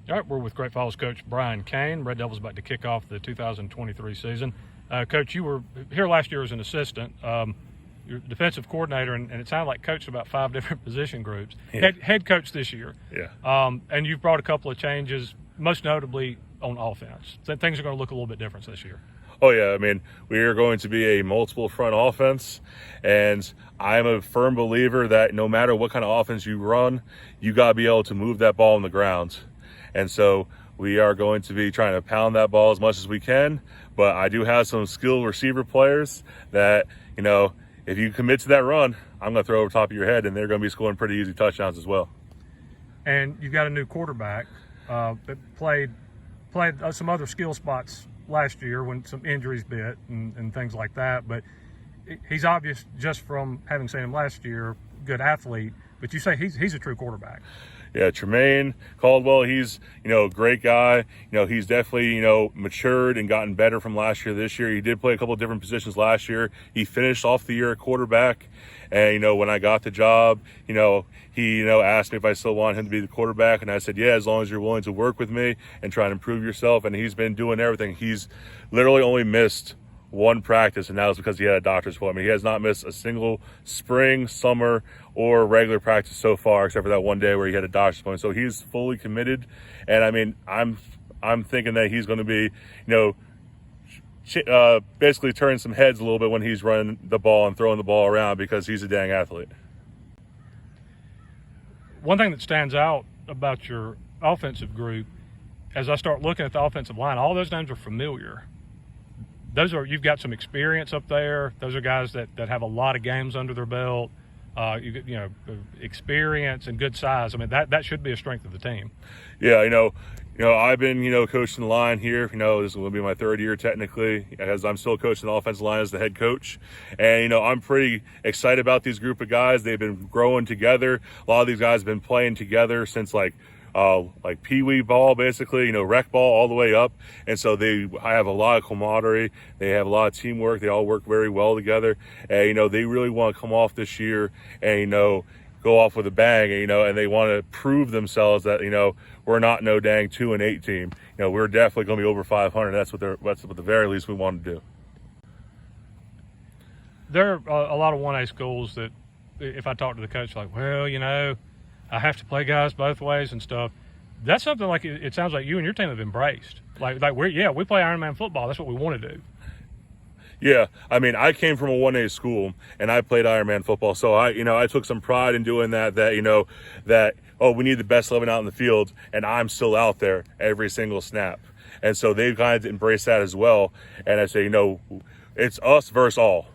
All right, we're with Great Falls coach Brian Cain. Red Devils about to kick off the 2023 season. Coach, you were here last year as an assistant. You're defensive coordinator, and it sounded like coached about 5 different position groups. Yeah. Head coach this year. Yeah. And you've brought a couple of changes, most notably on offense. So things are going to look a little bit different this year. Oh, yeah. I mean, we are going to be a multiple front offense, and I'm a firm believer that no matter what kind of offense you run, you got to be able to move that ball on the ground. And so we are going to be trying to pound that ball as much as we can, but I do have some skilled receiver players that, you know, if you commit to that run, I'm going to throw over top of your head, and they're going to be scoring pretty easy touchdowns as well. And you've got a new quarterback that played some other skill spots last year when some injuries bit and things like that. But he's obvious just from having seen him last year, good athlete. But you say he's a true quarterback. Yeah, Tremaine Caldwell, he's, a great guy. He's definitely, matured and gotten better from last year to this year. He did play a couple of different positions last year. He finished off the year at quarterback. And, when I got the job, he, asked me if I still wanted him to be the quarterback. And I said, yeah, as long as you're willing to work with me and try and improve yourself. And he's been doing everything. He's literally only missed one practice, and that was because he had a doctor's appointment. He has not missed a single spring, summer, or regular practice so far, except for that one day where he had a doctor's appointment. So he's fully committed, and I mean, I'm thinking that he's going to be, basically turning some heads a little bit when he's running the ball and throwing the ball around because he's a dang athlete. One thing that stands out about your offensive group, as I start looking at the offensive line, all those names are familiar. You've got some experience up there. Those are guys that have a lot of games under their belt. Experience and good size. I mean, that should be a strength of the team. Yeah, I've been, coaching the line here. This is going to be my 3rd year technically, as I'm still coaching the offensive line as the head coach. And, I'm pretty excited about these group of guys. They've been growing together. A lot of these guys have been playing together since like pee-wee ball, basically, rec ball all the way up. And so I have a lot of camaraderie. They have a lot of teamwork. They all work very well together. And, they really want to come off this year and, go off with a bang, and they want to prove themselves that, we're not no dang 2-8 team. We're definitely going to be over 500. That's what the very least we want to do. There are a lot of 1A schools that if I talk to the coach, like, well, I have to play guys both ways and stuff. That's something like it sounds like you and your team have embraced. Like we play Ironman football. That's what we want to do. Yeah, I mean, I came from a 1A school and I played Ironman football, so I took some pride in doing that. We need the best 11 out in the field, and I'm still out there every single snap. And so they've kind of embraced that as well. And I say, it's us versus all.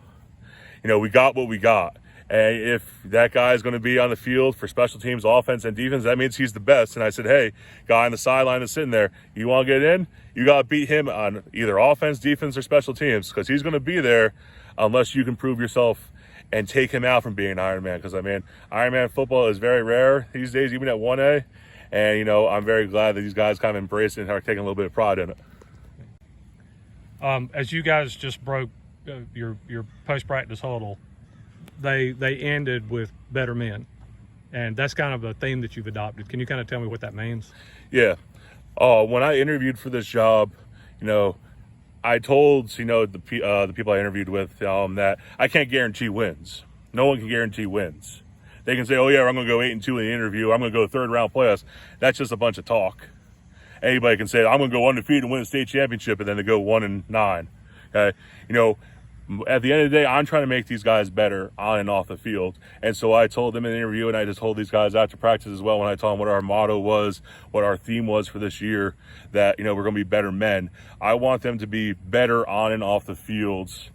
We got what we got. And if that guy is going to be on the field for special teams, offense, and defense, that means he's the best. And I said, hey, guy on the sideline is sitting there. You want to get in? You got to beat him on either offense, defense, or special teams because he's going to be there unless you can prove yourself and take him out from being an Ironman. Because, Ironman football is very rare these days, even at 1A. And, I'm very glad that these guys kind of embrace it and are taking a little bit of pride in it. As you guys just broke your post-practice huddle, they ended with better men, and that's kind of a theme that you've adopted. Can you kind of tell me what that means? Yeah. When I interviewed for this job, I told the people I interviewed with that I can't guarantee wins. No one can guarantee wins. They can say, oh yeah, I'm going to go 8-2 in the interview. I'm going to go 3rd round playoffs. That's just a bunch of talk. Anybody can say I'm going to go undefeated and win a state championship, and then they go 1-9. Okay, at the end of the day, I'm trying to make these guys better on and off the field. And so I told them in the interview, and I just told these guys after practice as well, when I told them what our motto was, what our theme was for this year, that, we're going to be better men. I want them to be better on and off the fields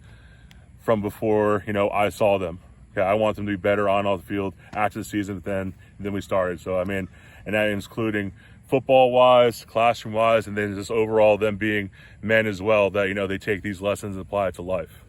from before, I saw them. Okay, I want them to be better on and off the field after the season than we started. So, and that including football-wise, classroom-wise, and then just overall them being men as well, that, they take these lessons and apply it to life.